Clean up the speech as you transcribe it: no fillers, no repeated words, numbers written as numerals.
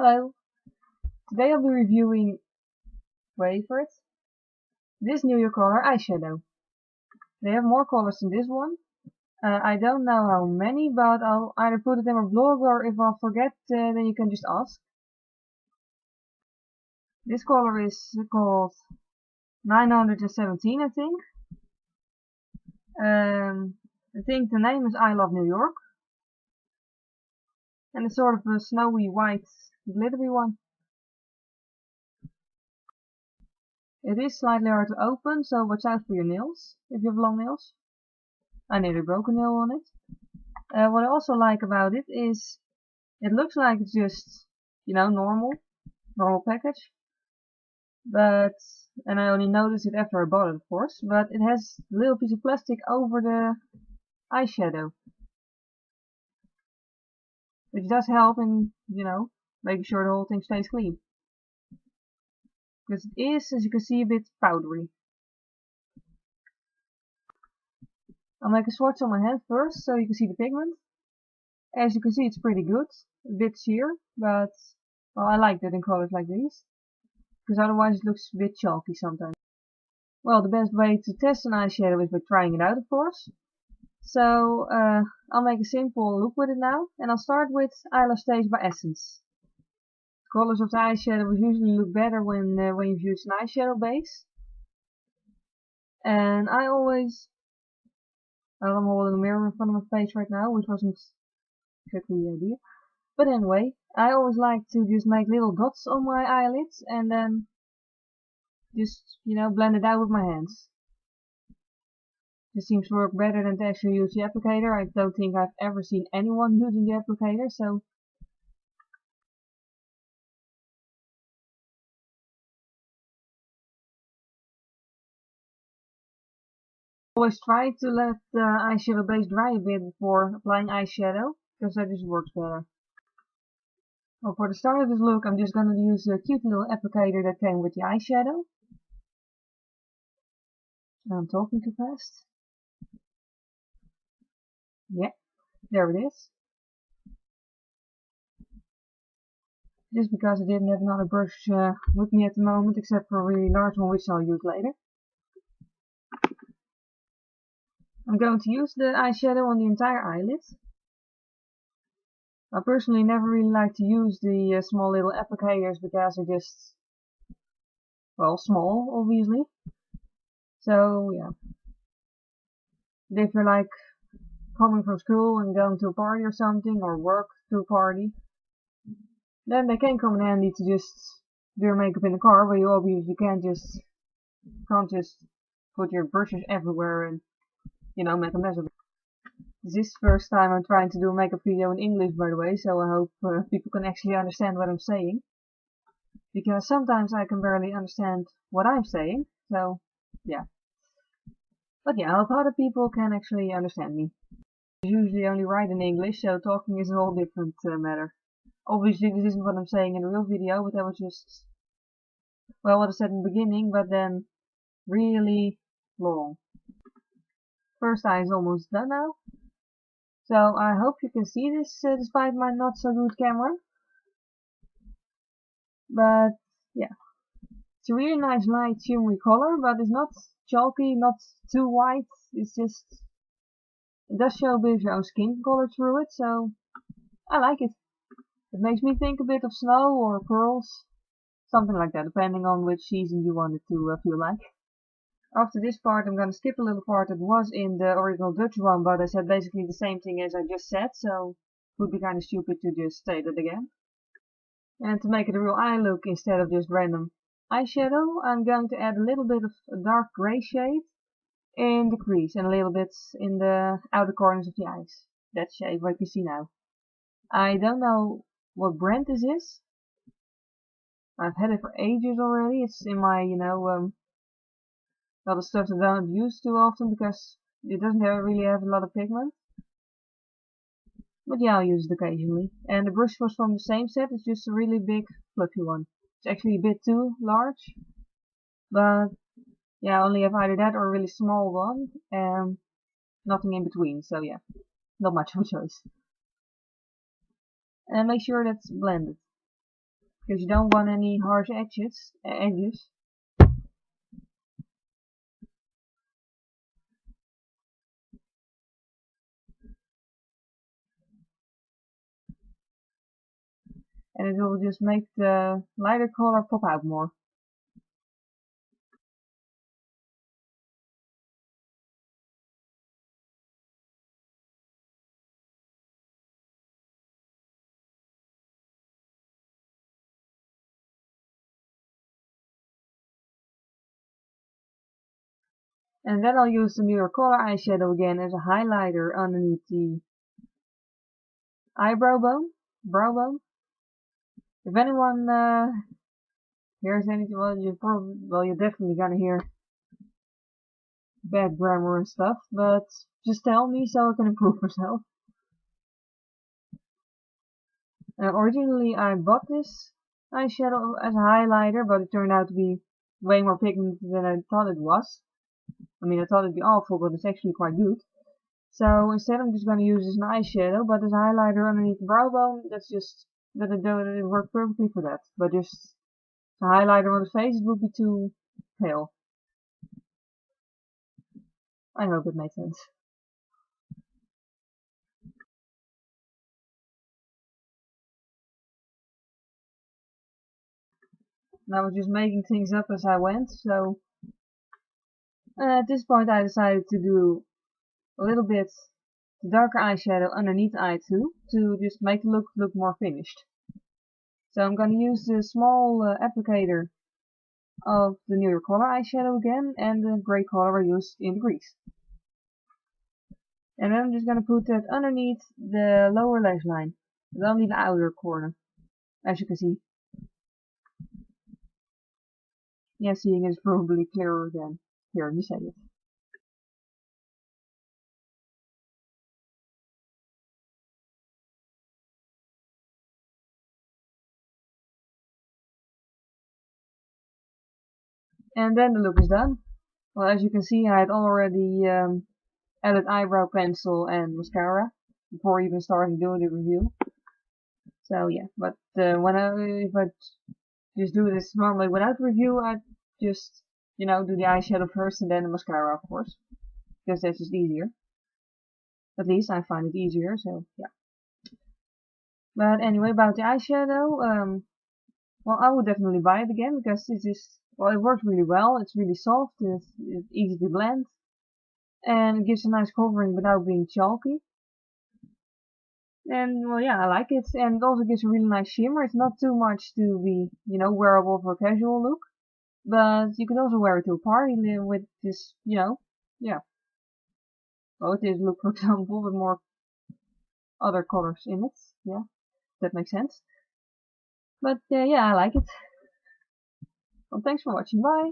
Hello, today I'll be reviewing, wait for it, this New York color eyeshadow. They have more colors than this one. I don't know how many, but I'll either put it in my blog or if I'll forget, then you can just ask. This color is called 917, I think. I think the name is I Love New York. And it's sort of a snowy white glittery one. It is slightly hard to open, so watch out for your nails, if you have long nails. I nearly broke a nail on it. What I also like about it is it looks like it's just, normal package. But, and I only noticed it after I bought it, of course, but it has a little piece of plastic over the eyeshadow. Which does help in, making sure the whole thing stays clean. Because it is, as you can see, a bit powdery. I'll make a swatch on my hand first, so you can see the pigment. As you can see, it's pretty good. A bit sheer, but, well, I like that in colors like these. Because otherwise it looks a bit chalky sometimes. Well, the best way to test an eyeshadow is by trying it out, of course. So, I'll make a simple look with it now, and I'll start with I Love Stage by Essence. The colors of the eyeshadow usually look better when you've used an eyeshadow base. And I always, I'm holding a mirror in front of my face right now, which wasn't exactly the idea. But anyway, I always like to just make little dots on my eyelids and then just, blend it out with my hands. This seems to work better than to actually use the applicator. I don't think I've ever seen anyone using the applicator, so always try to let the eyeshadow base dry a bit before applying eyeshadow, because that just works better. Well, for the start of this look, I'm just going to use a cute little applicator that came with the eyeshadow. I'm talking too fast. Yeah, there it is. Just because I didn't have another brush with me at the moment, except for a really large one, which I'll use later. I'm going to use the eyeshadow on the entire eyelid. I personally never really like to use the small little applicators because they're just, well, small, obviously. So, yeah. But if you're like coming from school and going to a party or something, or work to a party, then they can come in handy to just do your makeup in the car, where you obviously can't just put your brushes everywhere and, make a mess of it. This is the first time I'm trying to do a makeup video in English, by the way, so I hope people can actually understand what I'm saying. Because sometimes I can barely understand what I'm saying, so, yeah. But yeah, I hope other people can actually understand me. I usually only write in English, so talking is a whole different matter. Obviously, this isn't what I'm saying in the real video, but that was just, well, what I said in the beginning, but then really long. First eye is almost done now. So I hope you can see this despite my not so good camera. But yeah, it's a really nice light shimmery color, but it's not chalky, not too white. It's just, it does show a bit of your own skin color through it, so I like it. It makes me think a bit of snow or pearls, something like that, depending on which season you want it to feel like. After this part, I'm going to skip a little part that was in the original Dutch one, but I said basically the same thing as I just said, so it would be kind of stupid to just state it again. And to make it a real eye look instead of just random eyeshadow, I'm going to add a little bit of a dark gray shade in the crease and a little bit in the outer corners of the eyes. That shade what you see now. I don't know what brand this is. I've had it for ages already. It's in my, lot of stuff that I don't use too often because it doesn't really have a lot of pigment. But yeah, I'll use it occasionally. And the brush was from the same set, it's just a really big fluffy one. It's actually a bit too large. But yeah, I only have either that or a really small one and nothing in between, so yeah, not much of a choice. And make sure that's blended. because you don't want any harsh edges. And it will just make the lighter color pop out more. And then I'll use the New York Color eyeshadow again as a highlighter underneath the brow bone. If anyone hears anything, well, you're definitely gonna hear bad grammar and stuff, but just tell me so I can improve myself. Originally I bought this eyeshadow as a highlighter, but it turned out to be way more pigmented than I thought it was. I mean, I thought it'd be awful, but it's actually quite good. So instead I'm just going to use this as an eyeshadow, but as a highlighter underneath the brow bone, that's just, that it worked perfectly for that. But just a highlighter on the face, it would be too pale. I hope it made sense. And I was just making things up as I went, so at this point I decided to do a little bit darker eyeshadow underneath the eye too, to just make the look more finished. So I'm going to use the small applicator of the New York Color eyeshadow again, and the grey color I used in the crease. And then I'm just going to put that underneath the lower lash line, but only the outer corner, as you can see. Yeah, seeing it is probably clearer than hearing me say it. And then the look is done. Well, as you can see, I had already added eyebrow pencil and mascara before even starting doing the review. So yeah, but if I just do this normally without review, I just, do the eyeshadow first and then the mascara, of course, because that's just easier. At least I find it easier, so yeah. But anyway, about the eyeshadow, well, I would definitely buy it again because well, it works really well. It's really soft, it's easy to blend, and it gives a nice covering without being chalky. And well, yeah, I like it, and it also gives a really nice shimmer. It's not too much to be, wearable for a casual look, but you could also wear it to a party with this, yeah. Well, it is look, for example, with more other colors in it. Yeah, that makes sense. But yeah, I like it. Well, thanks for watching. Bye.